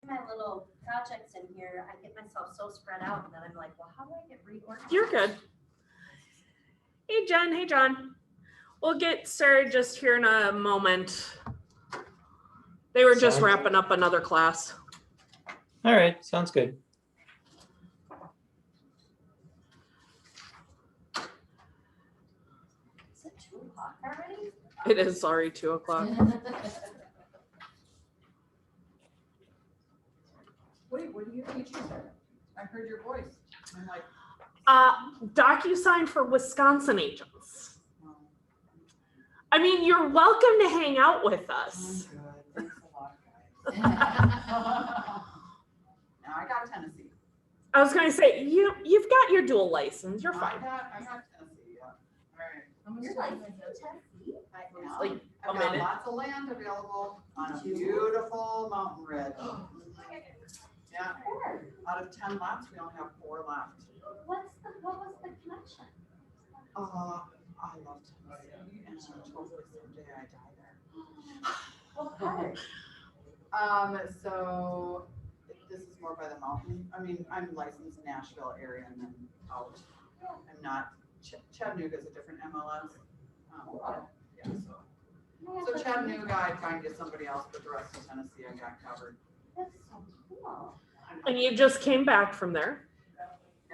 My little projects in here, I get myself so spread out and then I'm like, well, how do I get reorganized? You're good. Hey, Jen. Hey, John. We'll get started just here in a moment. They were just wrapping up another class. All right, sounds good. Is it 2 o'clock already? It is already 2 o'clock. Wait, what are you teaching? I heard your voice. I'm like, Docusign for Wisconsin agents. I mean, you're welcome to hang out with us. I'm good. Thanks a lot, guys. Now I got Tennessee. I was gonna say, you've got your dual license, you're I fine. got Tennessee, yeah. All right. You're like, Tennessee? I Like know. a I've got minute. lots of land available on a beautiful mountain ridge. Yeah, out of 10 lots, we only have 4 left. What was the connection? I love Tennessee, and hopefully someday I die there. What part? So this is more by the mountain. I mean, I'm licensed in Nashville area and then out. I'm not, Chattanooga is a different MLS. Yeah, so Chattanooga, I'd find you somebody else, but the rest of Tennessee, I got covered. That's so cool. And you just came back from there?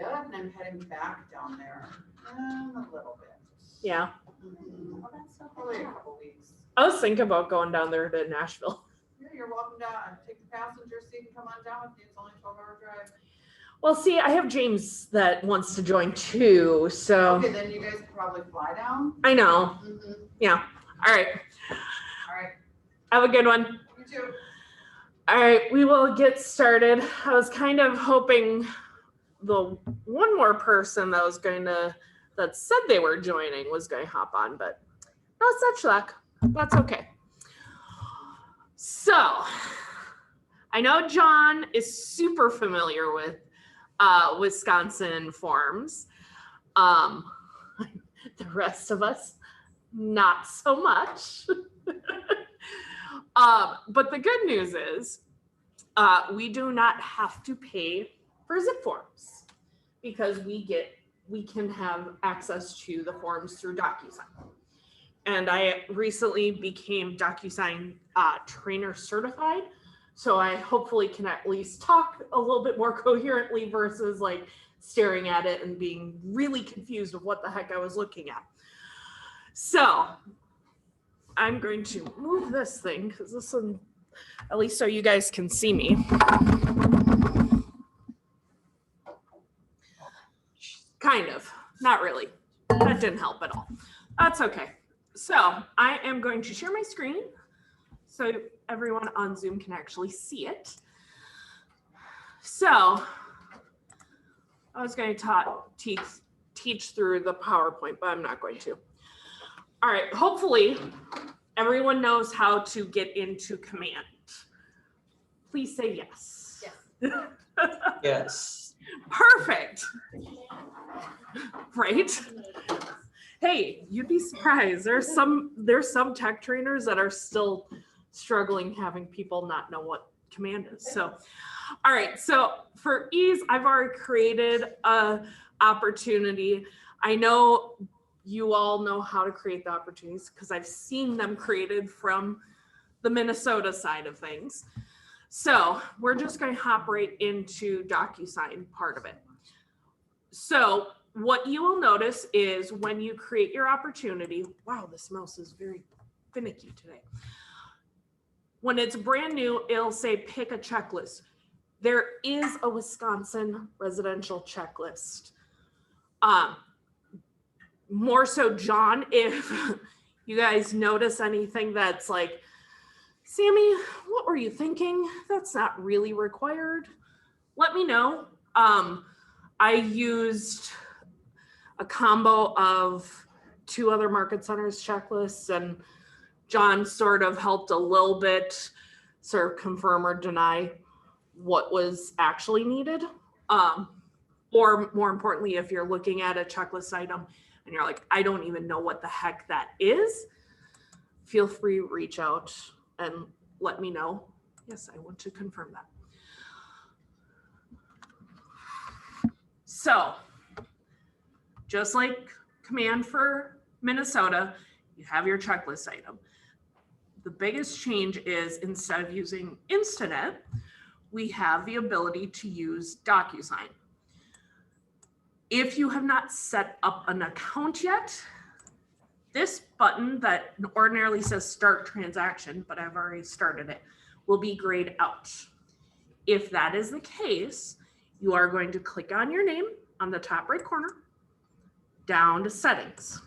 Yeah, and I'm heading back down there in a little bit. Yeah. Mhm. Oh, that's so Probably a cool. couple weeks. I was thinking about going down there to Nashville. Yeah, you're welcome down. Take the passenger seat and come on down with me. It's only a 12-hour drive. Well, see, I have James that wants to join too, so Okay, then you guys can probably fly down. I know. Mm-hmm. All right. All right, Have a good one. you too. All right, we will get started. I was kind of hoping the one more person that said they were joining was going to hop on, but no such luck. That's okay. So I know John is super familiar with Wisconsin forms. The rest of us, not so much. But the good news is we do not have to pay for zip forms because we can have access to the forms through Docusign. And I recently became Docusign trainer certified. So I hopefully can at least talk a little bit more coherently versus like staring at it and being really confused of what the heck I was looking at. So I'm going to move this thing because this one, at least so you guys can see me. Kind of, not really. That didn't help at all. That's okay. So I am going to share my screen so everyone on Zoom can actually see it. So I was going to teach through the PowerPoint, but I'm not going to. All right, hopefully everyone knows how to get into Command. Please say yes. Yes. Yes. Perfect. Right? Hey, you'd be surprised. There's some tech trainers that are still struggling having people not know what Command is. So, all right. So for ease, I've already created a opportunity. I know you all know how to create the opportunities because I've seen them created from the Minnesota side of things. So we're just going to hop right into Docusign part of it. So what you will notice is when you create your opportunity, wow, this mouse is very finicky today. When it's brand new, it'll say pick a checklist. There is a Wisconsin residential checklist. More so, John, if you guys notice anything that's like, Sammy, what were you thinking? That's not really required. Let me know. I used a combo of 2 other market centers checklists, and John sort of helped a little bit sort of confirm or deny what was actually needed. Or more importantly, if you're looking at a checklist item and you're like, I don't even know what the heck that is, feel free to reach out and let me know. Yes, I want to confirm that. So, just like Command for Minnesota, you have your checklist item. The biggest change is instead of using Instanet, we have the ability to use Docusign. If you have not set up an account yet, this button that ordinarily says start transaction, but I've already started it, will be grayed out. If that is the case, you are going to click on your name on the top right corner, down to settings.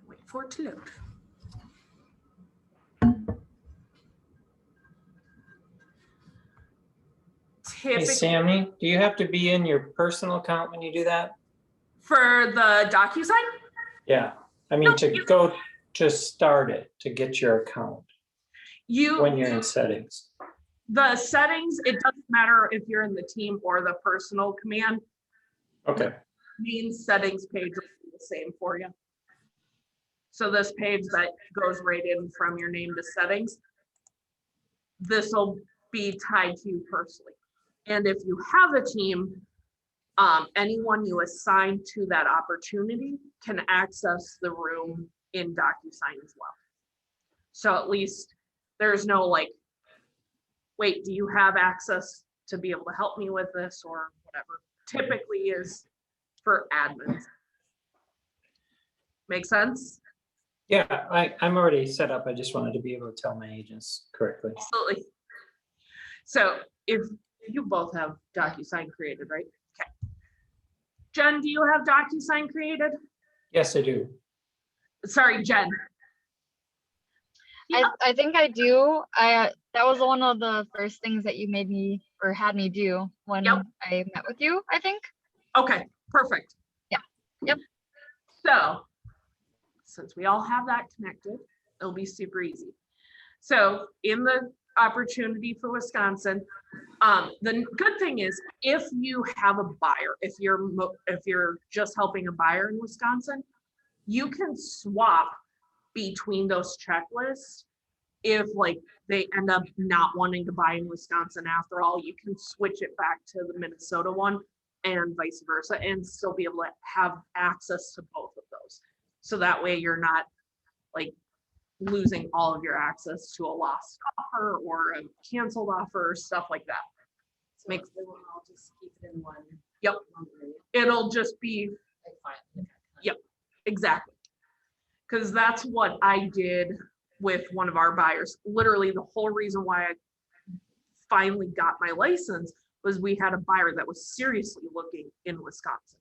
Wait for it to load. Hey, typically Sammy, do you have to be in your personal account when you do that? for the DocuSign, Yeah, I mean, to start it, to get your account when you're in settings. the settings, it doesn't matter if you're in the team or the personal command. Okay, Main settings page will be the same for you. So this page that goes right in from your name to settings, this will be tied to you personally. And if you have a team, anyone you assign to that opportunity can access the room in DocuSign as well. So at least there's no like, wait, do you have access to be able to help me with this or whatever? Typically is for admins. Make sense? yeah, I'm already set up. I just wanted to be able to tell my agents correctly. Absolutely. So if you both have DocuSign created, right? Okay. Jen, do you have DocuSign created? Yes, I do. Sorry, Jen. Yeah. I think I do. That was one of the first things that you made me or had me do when Yep. I met with you, I think. Okay, perfect. Yeah. Yep. So since we all have that connected, it'll be super easy. So in the opportunity for Wisconsin, the good thing is if you have a buyer, if you're just helping a buyer in Wisconsin, you can swap between those checklists. If like they end up not wanting to buy in Wisconsin after all, you can switch it back to the Minnesota one and vice versa and still be able to have access to both of those. So that way you're not like losing all of your access to a lost offer or a canceled offer or stuff like that. So they will all just keep it in one. Yep. one area. It'll just be, Like, fine. Yep. exactly. Because that's what I did with one of our buyers. Literally the whole reason why I finally got my license was we had a buyer that was seriously looking in Wisconsin.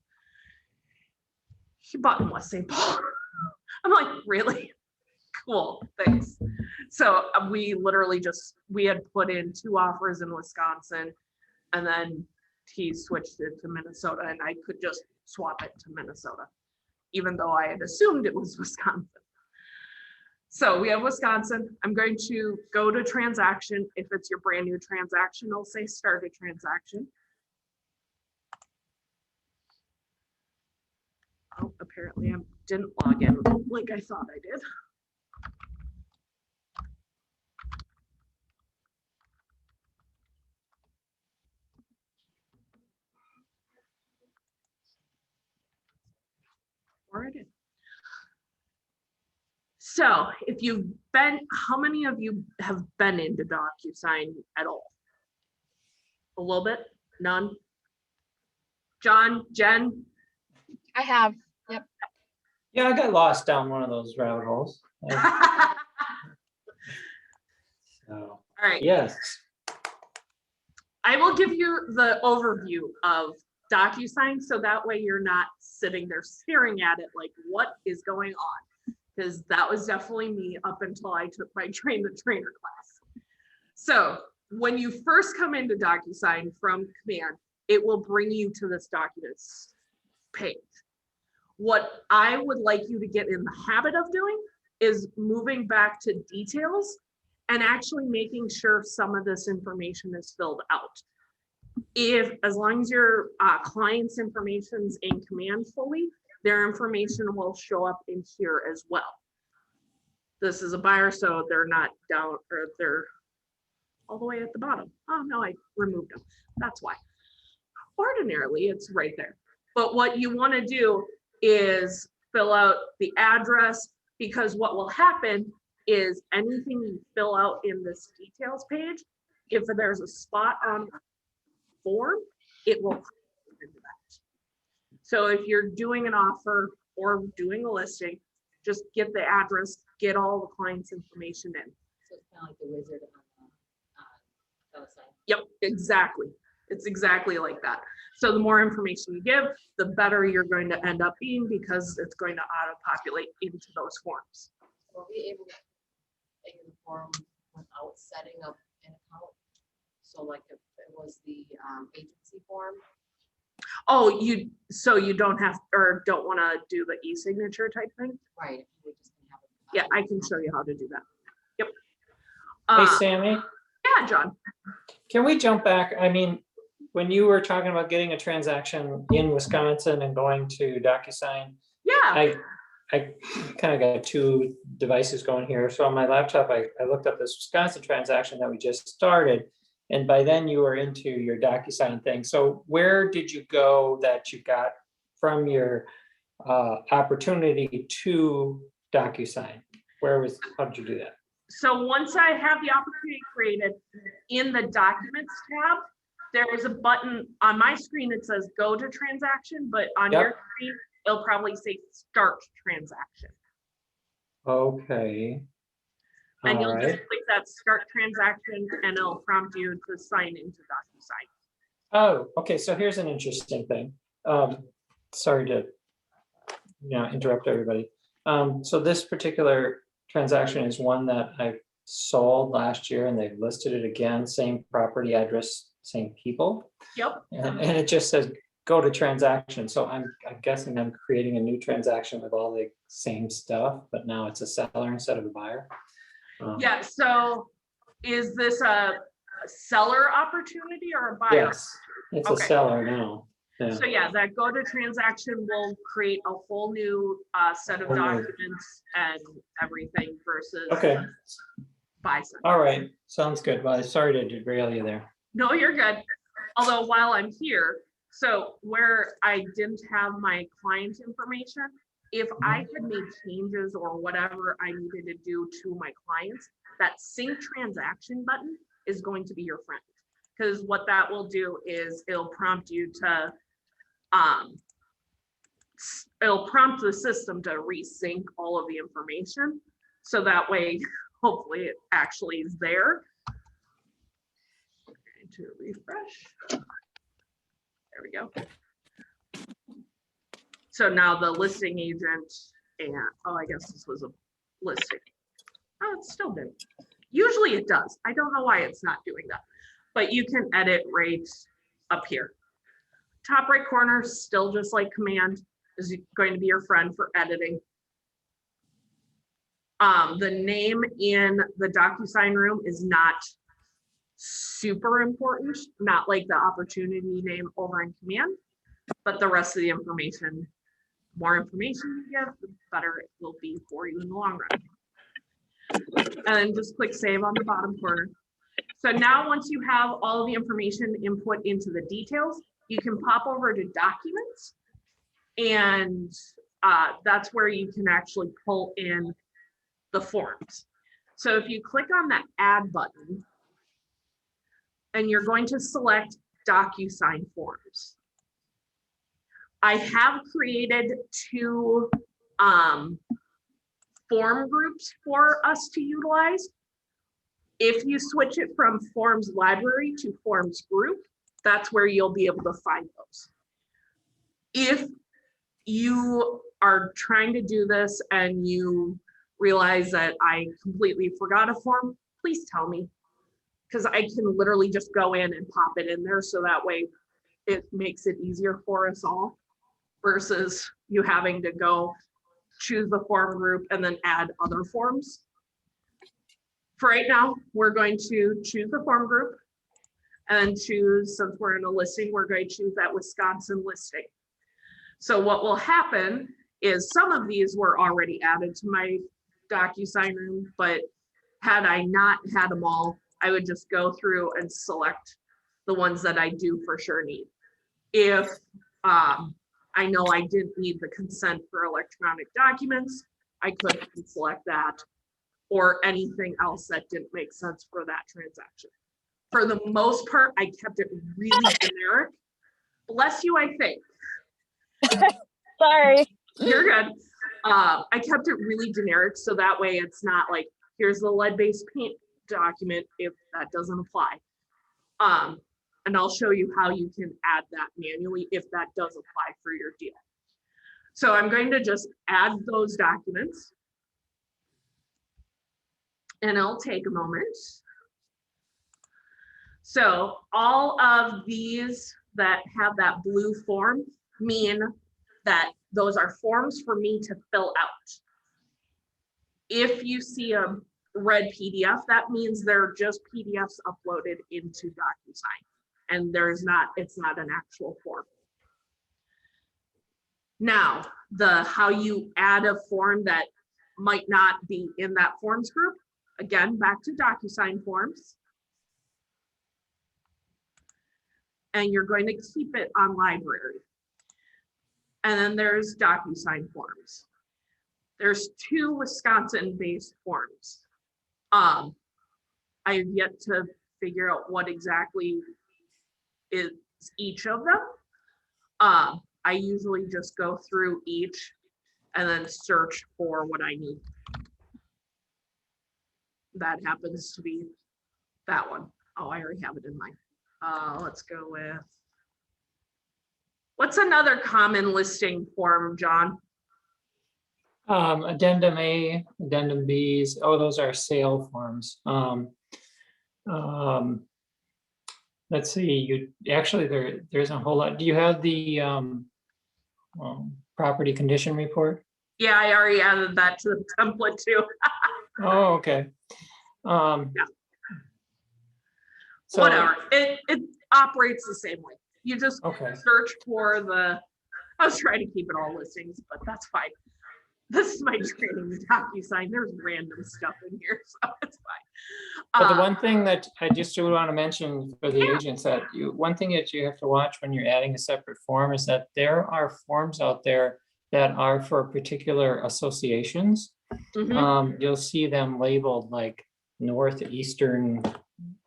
He bought in West St. Paul. I'm like, really? Cool, thanks. So we literally we had put in 2 offers in Wisconsin and then he switched it to Minnesota and I could just swap it to Minnesota, even though I had assumed it was Wisconsin. So we have Wisconsin. I'm going to go to transaction. If it's your brand new transaction, it'll say start a transaction. Oh, apparently I didn't log in like I thought I did. Or I did. So if you've been, how many of you have been into DocuSign at all? A little bit? None? John, Jen? I have. Yeah, I got lost down one of those rabbit holes. All So, right. yes. I will give you the overview of DocuSign so that way you're not sitting there staring at it like, what is going on? Because that was definitely me up until I took my train the trainer class. So when you first come into DocuSign from command, it will bring you to this documents page. What I would like you to get in the habit of doing is moving back to details and actually making sure some of this information is filled out. As long as your client's information's in command fully, their information will show up in here as well. This is a buyer, so they're not down, or they're all the way at the bottom. Oh no, I removed them. That's why. Ordinarily, it's right there. But what you want to do is fill out the address, because what will happen is anything you fill out in this details page, if there's a spot on the form, it will put into that. So if you're doing an offer or doing a listing, just get the address, get all the client's information in. So it's kind of like the wizard on Docusign. Yep, exactly. It's exactly like that. So the more information you give, the better you're going to end up being, because it's going to auto-populate into those forms. Were we able to take the form without setting up an account? So like if it was the agency form, Oh, so you don't have, or don't want to do the e-signature type thing? right? If you were just gonna have Yeah, I can show you how to do that. Yep. Hey, Sammy, Yeah, John. can we jump back? I mean, when you were talking about getting a transaction in Wisconsin and going to Docusign, Yeah. I kind of got two devices going here. So on my laptop, I looked up this Wisconsin transaction that we just started. And by then you were into your Docusign thing. So where did you go that you got from your opportunity to Docusign? How did you do that? So once I have the opportunity created, in the documents tab, there is a button on my screen that says go to transaction, but on Yep. your screen, it'll probably say start transaction. Okay. And All you'll just right. click that start transaction and it'll prompt you to sign into Docusign. Oh, okay. So here's an interesting thing. Sorry to interrupt everybody. So this particular transaction is one that I sold last year and they've listed it again, same property address, same people. Yep. And it just says go to transaction. So I'm guessing I'm creating a new transaction with all the same stuff, but now it's a seller instead of a buyer. Yeah, so is this a seller opportunity or a buyer? Yes, it's Okay. a seller now. Yeah. So yeah, that go to transaction will create a whole new set of Whole new. documents and everything versus Okay. buy side. All right. Sounds good. Well, sorry to derail you there. No, you're good. Although while I'm here, so where I didn't have my client information, if I had made changes or whatever I needed to do to my clients, that sync transaction button is going to be your friend. Because what that will do is it'll prompt you to, it'll prompt the system to resync all of the information. So that way, hopefully it actually is there. To refresh. There we go. So now the listing agent and, oh, I guess this was a listing. Oh, it's still doing. Usually it does. I don't know why it's not doing that, but you can edit right up here. Top right corner, still just like command, is going to be your friend for editing. The name in the Docusign room is not super important, not like the opportunity name over in command, but the rest of the information, more information you give, the better it will be for you in the long run. And then just click save on the bottom corner. So now once you have all of the information input into the details, you can pop over to documents, and that's where you can actually pull in the forms. So if you click on that add button, and you're going to select Docusign forms. I have created two form groups for us to utilize. If you switch it from forms library to forms group, that's where you'll be able to find those. If you are trying to do this and you realize that I completely forgot a form, please tell me, because I can literally just go in and pop it in there, so that way it makes it easier for us all versus you having to go choose the form group and then add other forms. For right now, we're going to choose the form group and choose, since we're in a listing, we're going to choose that Wisconsin listing. So what will happen is some of these were already added to my Docusign room, but had I not had them all, I would just go through and select the ones that I do for sure need. If I know I didn't need the consent for electronic documents, I could select that, or anything else that didn't make sense for that transaction. For the most part, I kept it really generic. Bless you, I think. Sorry. You're good. I kept it really generic, so that way it's not like, here's the lead-based paint document if that doesn't apply. And I'll show you how you can add that manually if that does apply for your deal. So I'm going to just add those documents. And it'll take a moment. So all of these that have that blue form mean that those are forms for me to fill out. If you see a red PDF, that means they're just PDFs uploaded into Docusign, and it's not an actual form. Now, how you add a form that might not be in that forms group, again, back to Docusign forms. And you're going to keep it on library. And then there's Docusign forms. There's 2 Wisconsin-based forms. I have yet to figure out what exactly is each of them. I usually just go through each and then search for what I need. That happens to be that one. Oh, I already have it in mind. Let's go with, what's another common listing form, John? Addendum A, addendum Bs, oh, those are sale forms. Let's see, there's a whole lot. Do you have the property condition report? Yeah, I already added that to the template too. Oh, okay. Yeah. So, whatever, it operates the same way. You just okay. search for I was trying to keep it all listings, but that's fine. This is my training Docusign. There's random stuff in here, so it's fine. But the one thing that I just would want to mention for the agents that one thing that you have to watch when you're adding a separate form is that there are forms out there that are for particular associations. You'll see them labeled like Northeastern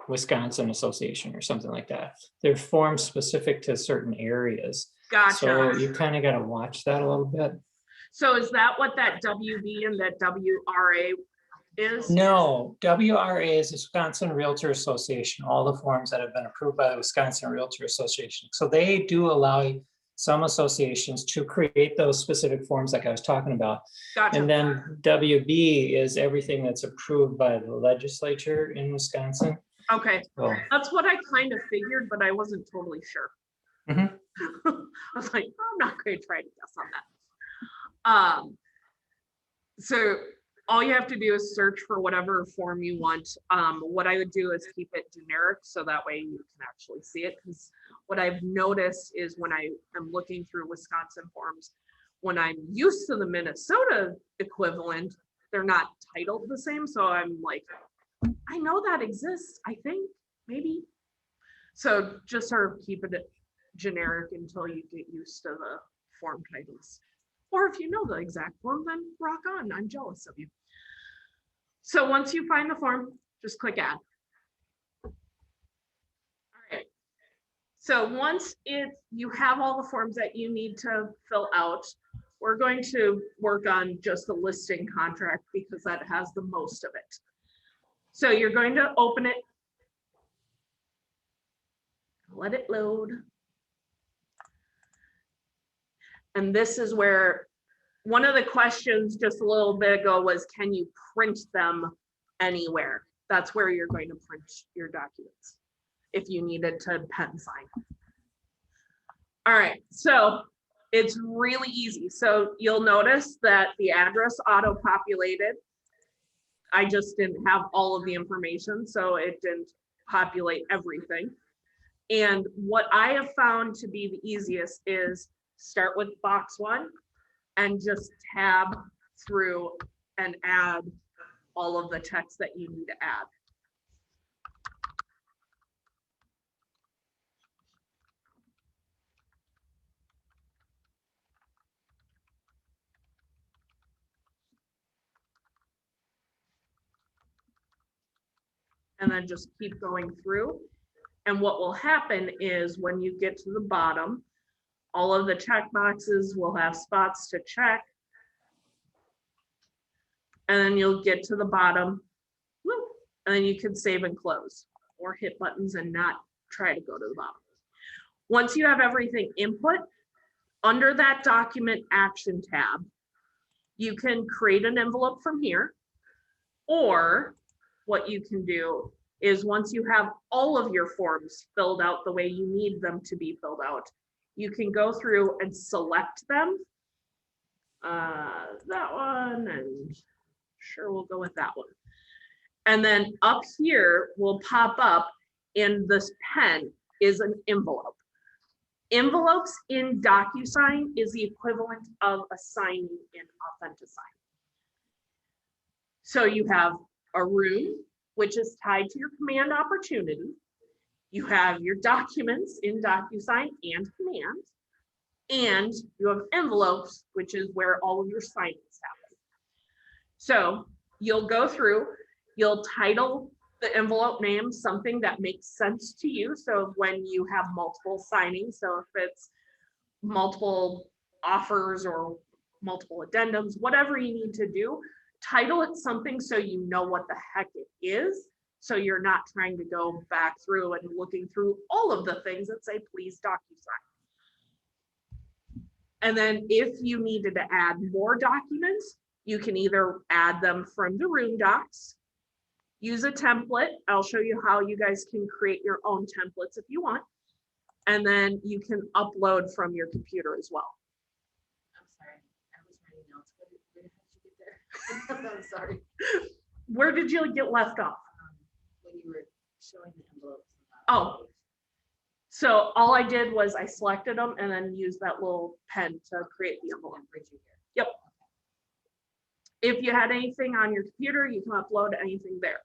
Wisconsin Association or something like that. They're forms specific to certain areas. Gotcha. So you kind of got to watch that a little bit. So is that what that WB and that WRA is? No, WRA is the Wisconsin Realtor Association, all the forms that have been approved by the Wisconsin Realtor Association. So they do allow some associations to create those specific forms like I was talking about. Gotcha. And then WB is everything that's approved by the legislature in Wisconsin. Okay, So, that's what I kind of figured, but I wasn't totally sure. Mhm. I was like, I'm not going to try to guess on that. So all you have to do is search for whatever form you want. What I would do is keep it generic so that way you can actually see it. Because what I've noticed is when I am looking through Wisconsin forms, when I'm used to the Minnesota equivalent, they're not titled the same. So I'm like, I know that exists, I think, maybe. So just sort of keep it generic until you get used to the form titles. Or if you know the exact form, then rock on. I'm jealous of you. So once you find the form, just click add. All right. So once you have all the forms that you need to fill out, we're going to work on just the listing contract because that has the most of it. So you're going to open it. Let it load. And this is where one of the questions just a little bit ago was, can you print them anywhere? That's where you're going to print your documents if you needed to pen sign. All right, so it's really easy. So you'll notice that the address auto-populated. I just didn't have all of the information, so it didn't populate everything. And what I have found to be the easiest is start with box 1 and just tab through and add all of the text that you need to add. And then just keep going through. And what will happen is when you get to the bottom, all of the check boxes will have spots to check. And then you'll get to the bottom, and then you can save and close or hit buttons and not try to go to the bottom. Once you have everything input, under that document action tab, you can create an envelope from here, or what you can do is once you have all of your forms filled out the way you need them to be filled out, you can go through and select them. That one, and sure, we'll go with that one. And then up here will pop up in this pen is an envelope. Envelopes in Docusign is the equivalent of a signing in Docusign. So you have a room, which is tied to your command opportunity. You have your documents in Docusign and command, and you have envelopes, which is where all of your signings happen. So you'll go through, you'll title the envelope name something that makes sense to you. So when you have multiple signings, so if it's multiple offers or multiple addendums, whatever you need to do, title it something so you know what the heck it is. So you're not trying to go back through and looking through all of the things that say, please Docusign. And then if you needed to add more documents, you can either add them from the room docs, use a template. I'll show you how you guys can create your own templates if you want. And then you can upload from your computer as well. I'm sorry, I was writing notes. Where did you get there? I'm sorry. Where did you get left off? When you were showing the envelopes. Oh, so all I did was I selected them and then used that little pen to create the envelope. Yep. If you had anything on your computer, you can upload anything there.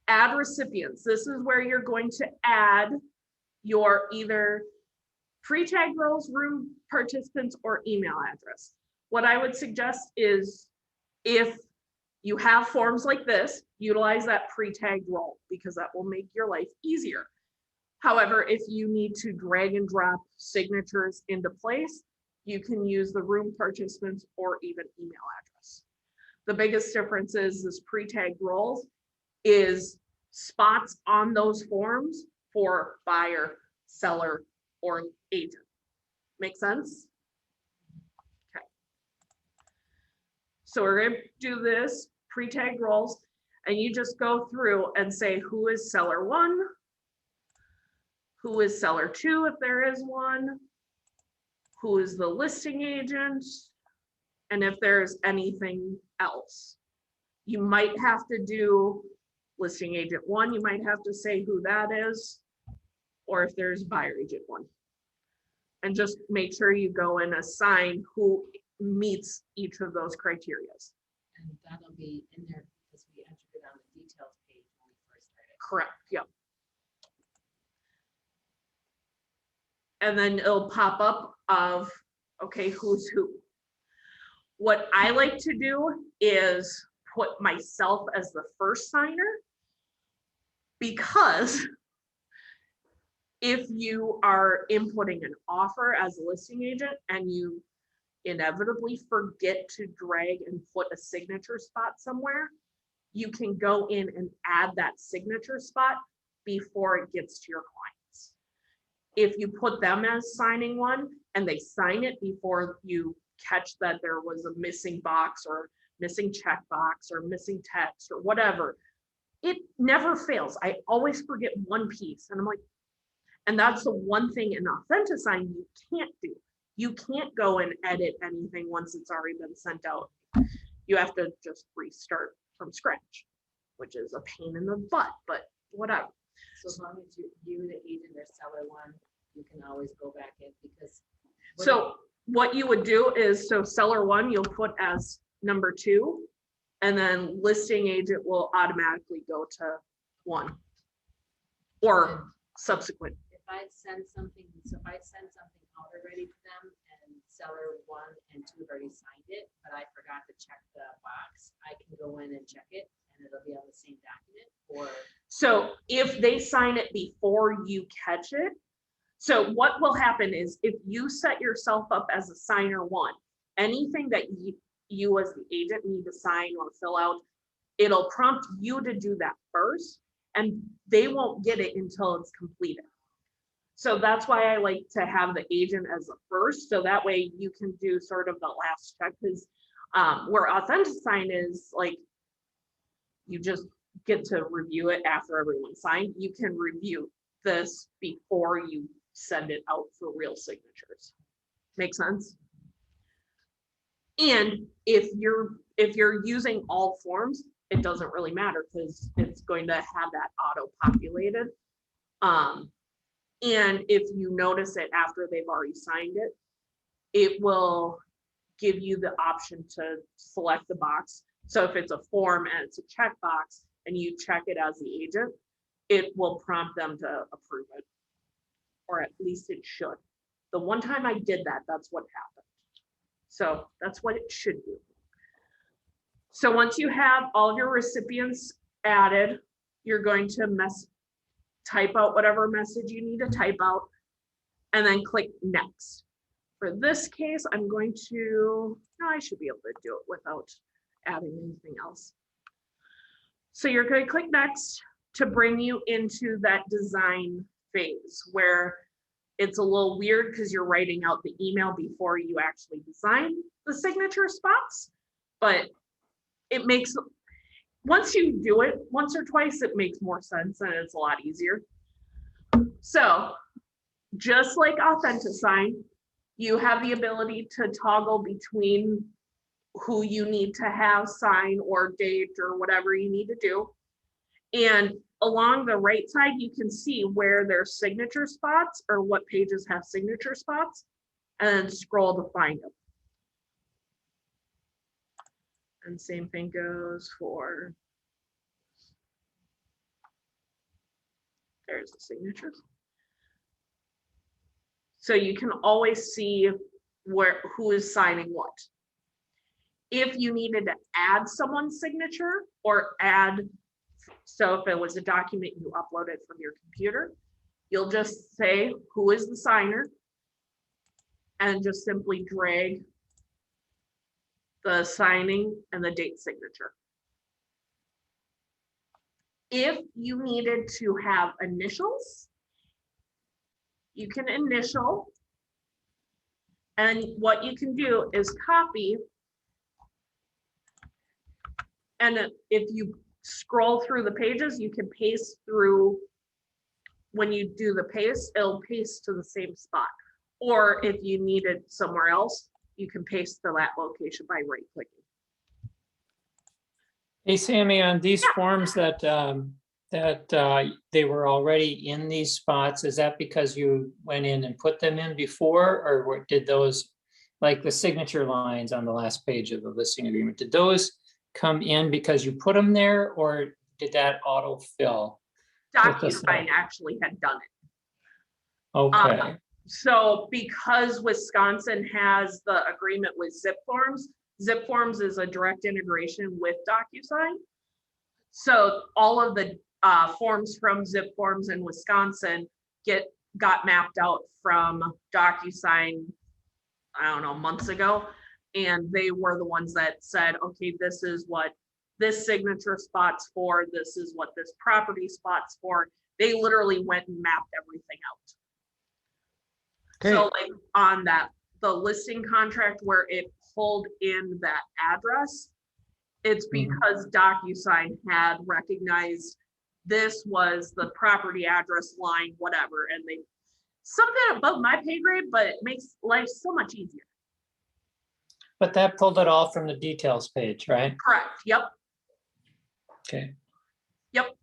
Add recipients. This is where you're going to add your either pre-tag roles, room participants, or email address. What I would suggest is if you have forms like this, utilize that pre-tagged role because that will make your life easier. However, if you need to drag and drop signatures into place, you can use the room participants or even email address. The biggest difference is this pre-tagged roles is spots on those forms for buyer, seller, or agent. Make sense? Okay. So we're going to do this pre-tagged roles, and you just go through and say who is seller 1, who is seller 2 if there is one, who is the listing agent, and if there's anything else. You might have to do listing agent 1, you might have to say who that is, or if there's buyer agent 1. And just make sure you go and assign who meets each of those criteria. And that'll be in there because we entered it on the details page when we first started. Correct, yep. And then it'll pop up of, okay, who's who. What I like to do is put myself as the first signer, because if you are inputting an offer as a listing agent and you inevitably forget to drag and put a signature spot somewhere, you can go in and add that signature spot before it gets to your clients. If you put them as signing one and they sign it before you catch that there was a missing box or missing checkbox or missing text or whatever, it never fails. I always forget one piece, and I'm like, and that's the one thing in Docusign you can't do. You can't go and edit anything once it's already been sent out. You have to just restart from scratch, which is a pain in the butt, but whatever. So as long as you the agent or seller 1, you can always go back in because. So what you would do is, so seller 1, you'll put as number 2, and then listing agent will automatically go to 1 or subsequent. If I send something, so if I send something out already to them and seller 1 and 2 have already signed it, but I forgot to check the box, I can go in and check it and it'll be on the same document, or. So if they sign it before you catch it, so what will happen is if you set yourself up as a signer 1, anything that you as the agent need to sign or fill out, it'll prompt you to do that first, and they won't get it until it's completed. So that's why I like to have the agent as the first, so that way you can do sort of the last check, because where Docusign is like, You just get to review it after everyone signed. You can review this before you send it out for real signatures. Make sense? And if you're using all forms, it doesn't really matter because it's going to have that auto populated. And if you notice it after they've already signed it, it will give you the option to select the box. So if it's a form and it's a checkbox and you check it as the agent, it will prompt them to approve it, or at least it should. The one time I did that, that's what happened. So that's what it should do. So once you have all of your recipients added, you're going to type out whatever message you need to type out and then click next. For this case, I'm going to, no, I should be able to do it without adding anything else. So you're going to click next to bring you into that design phase where it's a little weird because you're writing out the email before you actually design the signature spots, but it makes, once you do it once or twice, it makes more sense and it's a lot easier. So just like Docusign, you have the ability to toggle between who you need to have sign or date or whatever you need to do. And along the right side, you can see where there's signature spots or what pages have signature spots, and then scroll to find them. And same thing goes for, there's the signatures. So you can always see who is signing what. If you needed to add someone's signature or add, so if it was a document you uploaded from your computer, you'll just say who is the signer and just simply drag the signing and the date signature. If you needed to have initials, you can initial, and what you can do is copy, and if you scroll through the pages, you can paste through. When you do the paste, it'll paste to the same spot. Or if you need it somewhere else, you can paste to that location by right clicking. Hey, Sammy, on these forms that they were already in these spots, is that because you went in and put them in before, or did those, like the signature lines on the last page of the listing agreement, did those come in because you put them there, or did that autofill? Docusign actually had done it. Okay. So because Wisconsin has the agreement with Zip Forms is a direct integration with Docusign. So all of the forms from Zip Forms in Wisconsin got mapped out from Docusign, I don't know, months ago. And they were the ones that said, okay, this is what this signature spot's for, this is what this property spot's for. They literally went and mapped everything out. Okay. So like on the listing contract where it pulled in that address, it's because Docusign had recognized this was the property address line, whatever, and they, something above my pay grade, but it makes life so much easier. But that pulled it all from the details page, right? Correct, yep. Okay. Yep.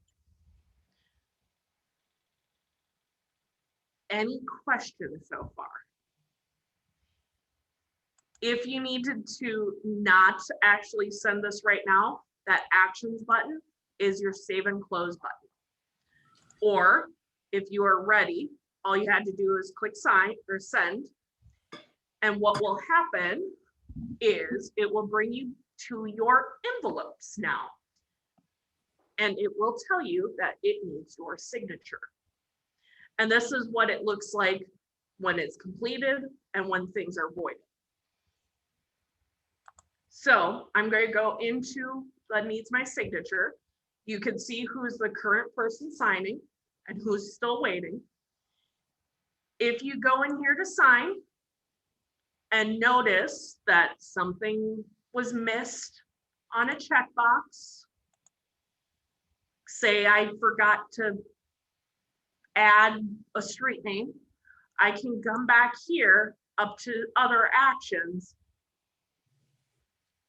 Any questions so far? If you needed to not actually send this right now, that actions button is your save and close button. Or if you are ready, all you had to do is click sign or send. And what will happen is it will bring you to your envelopes now. And it will tell you that it needs your signature. And this is what it looks like when it's completed and when things are voided. So I'm going to go into that needs my signature. You can see who's the current person signing and who's still waiting. If you go in here to sign and notice that something was missed on a checkbox, say I forgot to add a street name, I can come back here up to other actions.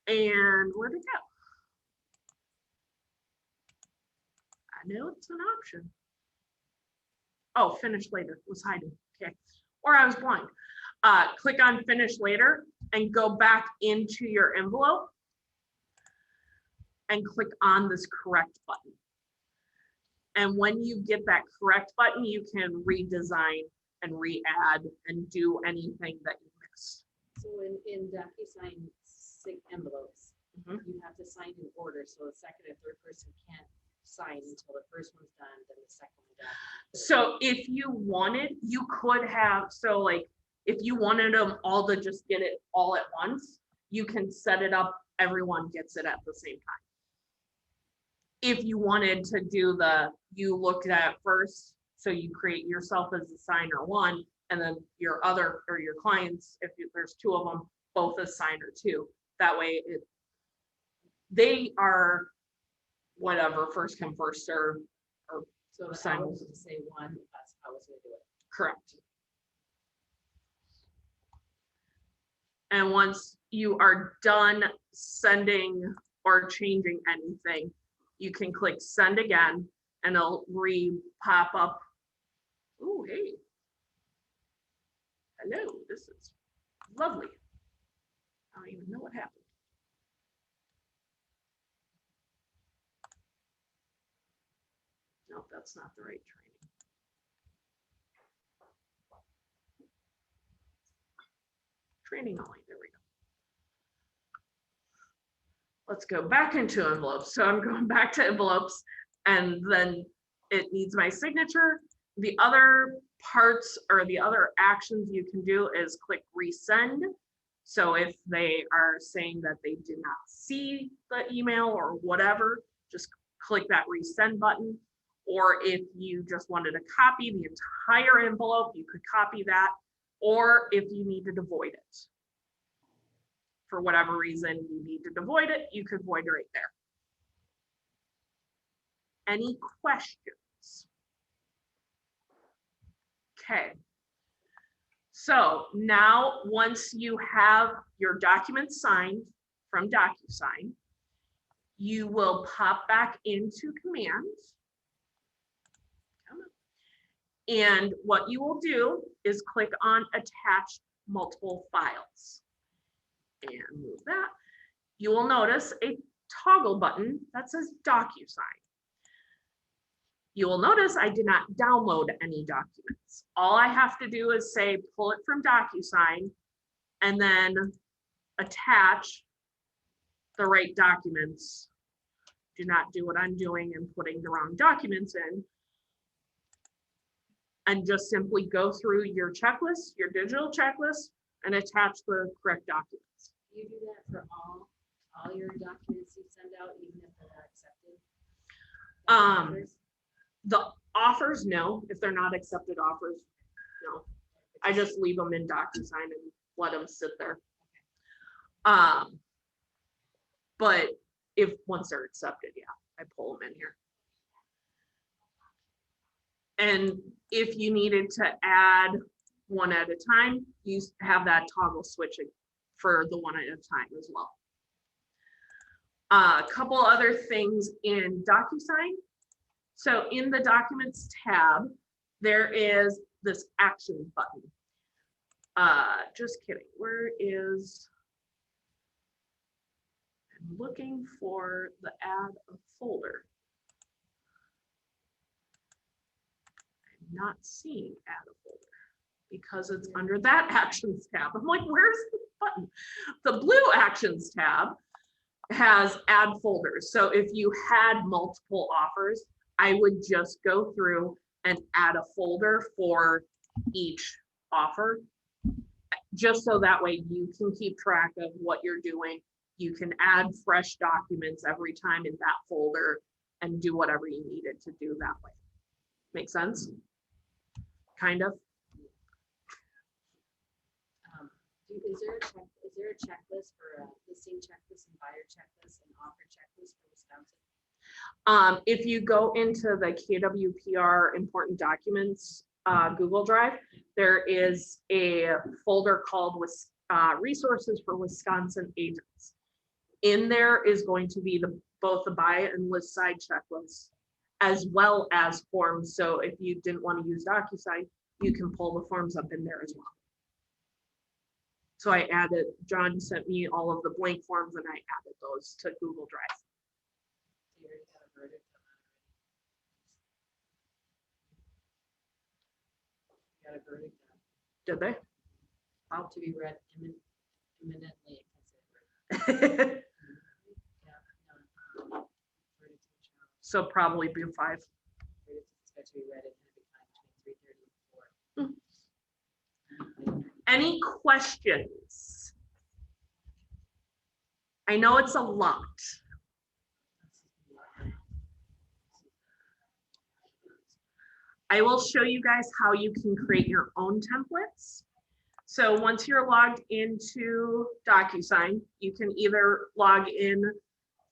And where'd it go? I know it's an option. Oh, finish later was hiding. Okay. Or I was blind. Click on finish later and go back into your envelope and click on this correct button. And when you get that correct button, you can redesign and re-add and do anything that you missed. So in Docusign envelopes, Mhm. you have to sign in order, so the second and third person can't sign until the first one's done, then the second one done. So if you wanted, you could have, so like, if you wanted them all to just get it all at once, you can set it up, everyone gets it at the same time. If you wanted to do you looked at first, so you create yourself as a signer one, and then your other, or your clients, if there's two of them, both as signer two. That way they are whatever, first come, first serve, or So if I sign. was to say one, that's how I was gonna do it. Correct. And once you are done sending or changing anything, you can click send again and it'll pop up. Oh, hey. Hello, this is lovely. I don't even know what happened. No, that's not the right training. Training only, there we go. Let's go back into envelopes. So I'm going back to envelopes and then it needs my signature. The other parts or the other actions you can do is click resend. So if they are saying that they did not see the email or whatever, just click that resend button. Or if you just wanted to copy the entire envelope, you could copy that. Or if you needed to void it. For whatever reason you need to void it, you could void it right there. Any questions? Okay. So now once you have your document signed from Docusign, you will pop back into commands. And what you will do is click on attach multiple files. And move that. You will notice a toggle button that says Docusign. You will notice I did not download any documents. All I have to do is say, pull it from Docusign and then attach the right documents. Do not do what I'm doing and putting the wrong documents in. And just simply go through your checklist, your digital checklist, and attach the correct documents. Do you do that for all your documents you send out, even if they're not accepted? The offers, no. If they're not accepted offers, no. I just leave them in Docusign and let them sit there. But if once they're accepted, yeah, I pull them in here. And if you needed to add one at a time, you have that toggle switching for the one at a time as well. A couple other things in Docusign. So in the Documents tab, there is this Actions button. Just kidding. Where is? I'm looking for the Add a Folder. I'm not seeing Add a Folder because it's under that Actions tab. I'm like, where's the button? The blue Actions tab has Add Folders. So if you had multiple offers, I would just go through and add a folder for each offer, just so that way you can keep track of what you're doing. You can add fresh documents every time in that folder and do whatever you needed to do that way. Make sense? Kind of. Is there a checklist for a listing checklist and buyer checklist and offer checklist for Wisconsin? If you go into the KWPR important documents Google Drive, there is a folder called resources for Wisconsin agents. In there is going to be both the buy and list side checklist, as well as forms. So if you didn't want to use Docusign, you can pull the forms up in there as well. So I added, John sent me all of the blank forms and I added those to Google Drive. You already got a verdict on that already. Got a verdict on Did they? how to be read imminently. Yeah, no, verdict in trial. So probably be 5. Verdict is expected to be read at any time between 3:30 and 4. Any questions? I know it's a lot. I will show you guys how you can create your own templates. So once you're logged into Docusign, you can either log in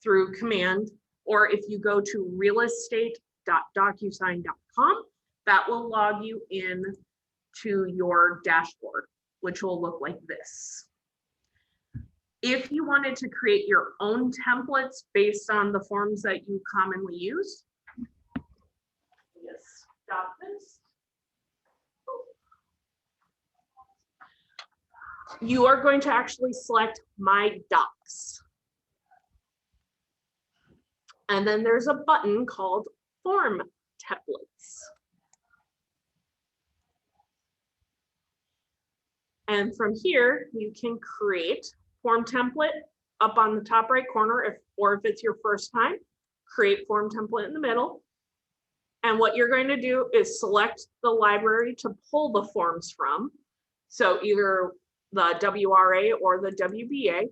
through command, or if you go to realestate.docusign.com, that will log you in to your dashboard, which will look like this. If you wanted to create your own templates based on the forms that you commonly use, yes, stop this. You are going to actually select My Docs. And then there's a button called Form Templates. And from here, you can create form template up on the top right corner, or if it's your first time, create form template in the middle. And what you're going to do is select the library to pull the forms from. So either the WRA or the WBA,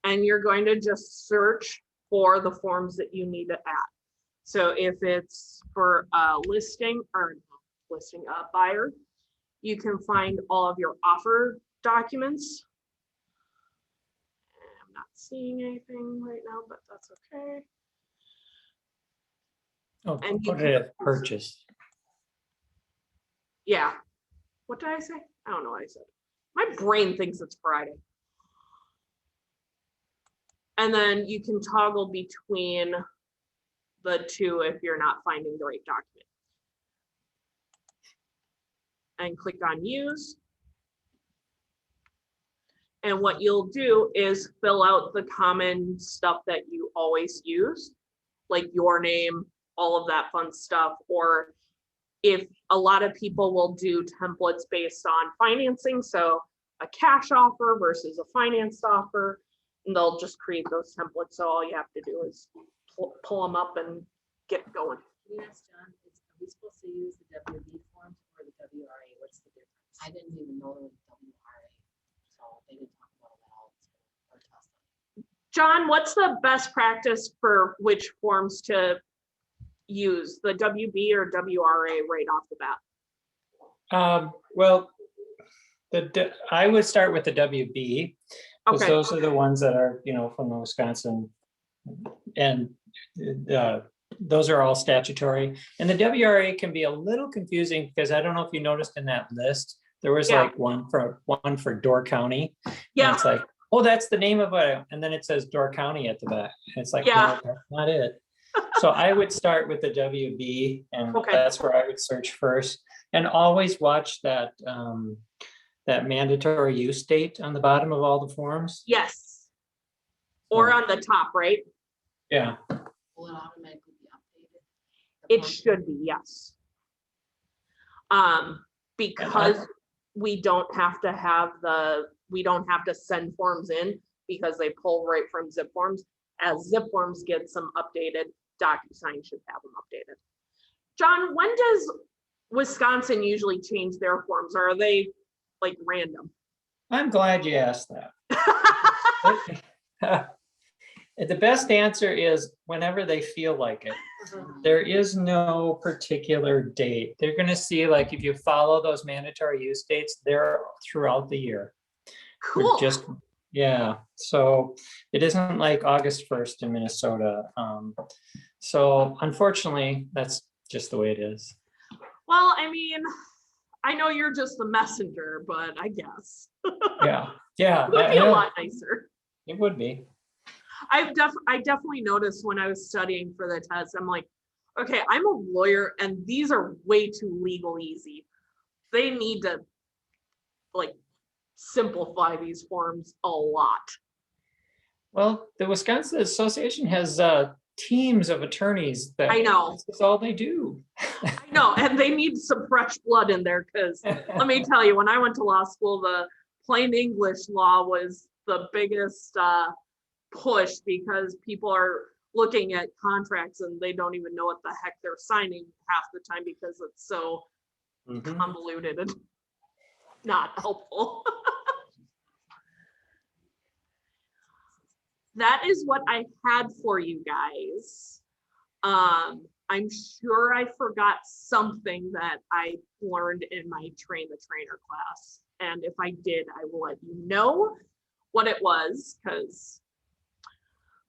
and you're going to just search for the forms that you need to add. So if it's for a listing or listing a buyer, you can find all of your offer documents. I'm not seeing anything right now, but that's okay. Oh, And you put can- it at purchase. Yeah. What did I say? I don't know what I said. My brain thinks it's Friday. And then you can toggle between the two if you're not finding the right document. And click on use. And what you'll do is fill out the common stuff that you always use, like your name, all of that fun stuff. Or if a lot of people will do templates based on financing, so a cash offer versus a financed offer, and they'll just create those templates. So all you have to do is pull them up and get going. Can you ask John, are we supposed to use the WB forms or the WRA? What's the difference? I didn't even know there was WRA, so they didn't talk about that all or test it. John, what's the best practice for which forms to use, the WB or WRA right off the bat? Well, I would start with the WB, because Okay, those are the ones that are, from the Wisconsin, and those are all statutory. And the WRA can be a little confusing because I don't know if you noticed in that list, there was Yeah. like one for Door County. And yeah, it's like, oh, that's the name of it. And then it says Door County at the back. And it's like, Yeah. no, that's not it. So I would start with the WB, and Okay. that's where I would search first. And always watch that that mandatory use date on the bottom of all the forms. yes. Or on the top, right? Yeah. Will it automatically be updated? It should be, yes. Because we don't have to send forms in because they pull right from zip forms. As zip forms get some updated, Docusign should have them updated. John, when does Wisconsin usually change their forms? Or are they like random? I'm glad you asked that. The best answer is whenever they feel like it. There is no particular date. They're going to see, like, if you follow those mandatory use dates, they're throughout the year. Cool. Yeah, so it isn't like August 1st in Minnesota. So unfortunately, that's just the way it is. Well, I mean, I know you're just the messenger, but I guess Yeah, yeah, it would be a lot nicer. it would be. I definitely noticed when I was studying for the test, I'm like, okay, I'm a lawyer and these are way too legal easy. They need to like simplify these forms a lot. Well, the Wisconsin Association has teams of attorneys that I know. that's all they do. I know, and they need some fresh blood in there because let me tell you, when I went to law school, the plain English law was the biggest push because people are looking at contracts and they don't even know what the heck they're signing half the time because it's so Mhm. convoluted and not helpful. That is what I had for you guys. I'm sure I forgot something that I learned in my train the trainer class. And if I did, I will let you know what it was, because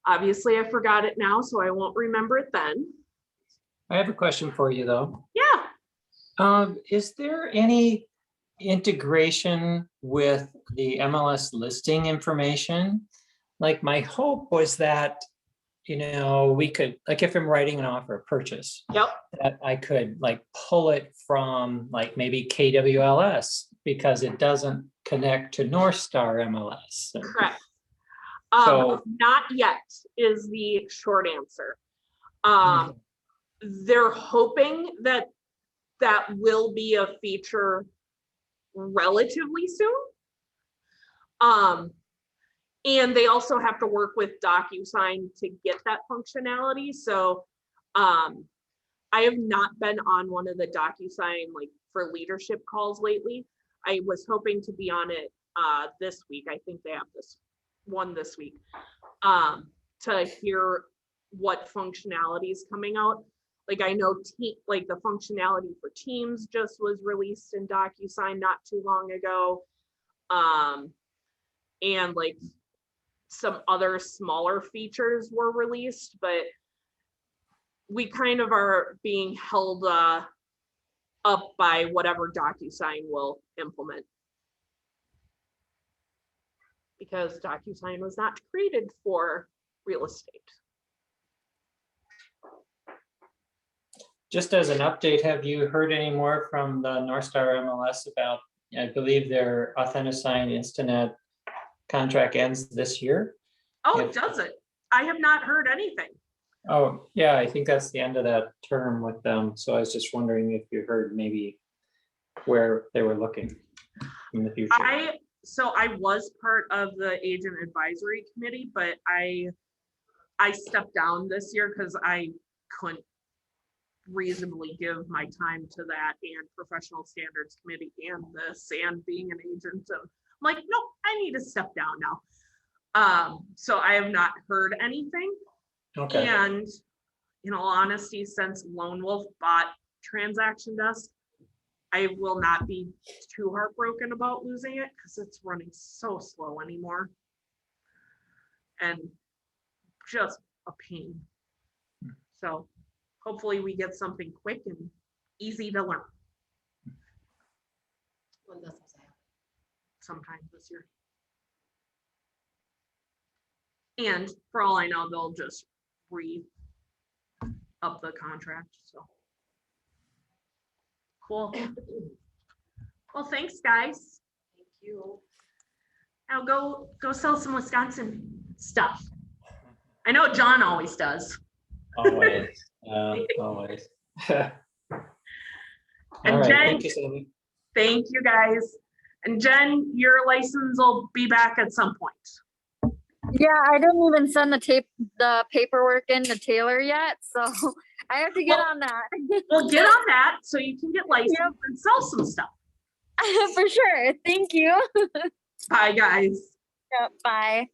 obviously I forgot it now, so I won't remember it then. I have a question for you though. Yeah. Is there any integration with the MLS listing information? Like my hope was that, we could, like if I'm writing an offer of purchase, Yep. that I could like pull it from like maybe KWLS because it doesn't connect to North Star MLS. Correct. So- Not yet is the short answer. Mhm. They're hoping that that will be a feature relatively soon. And they also have to work with Docusign to get that functionality. So I have not been on one of the Docusign like for leadership calls lately. I was hoping to be on it this week. I think they have this one this week to hear what functionality is coming out. Like I know like the functionality for Teams just was released in Docusign not too long ago. And like some other smaller features were released, but we kind of are being held up by whatever Docusign will implement. Because Docusign was not created for real estate. Just as an update, have you heard any more from the North Star MLS about, I believe their Authentisign Instanet contract ends this year? Oh, If- does it? I have not heard anything. Oh, yeah, I think that's the end of that term with them. So I was just wondering if you heard maybe where they were looking in the future. So I was part of the agent advisory committee, but I stepped down this year because I couldn't reasonably give my time to that and professional standards committee and this and being an agent. So I'm like, nope, I need to step down now. So I have not heard anything. Okay, And in all honesty, since Lone Wolf bought Transaction Desk, I will not be too heartbroken about losing it because it's running so slow anymore. And just a pain. So hopefully we get something quick and easy to learn When does this happen? sometime this year. And for all I know, they'll just re-up the contract, so. Cool. Well, thanks, guys. Thank you. Now go sell some Wisconsin stuff. I know John always does. always, always. All And right, Jen- thank you, Sandy. Thank you, guys. And Jen, your license will be back at some point. Yeah, I didn't even send the paperwork in to Taylor yet, so I have to get on that. We'll get on that so you can get licensed Yep. and sell some stuff. For sure. Thank you. Bye, guys. Yep, bye.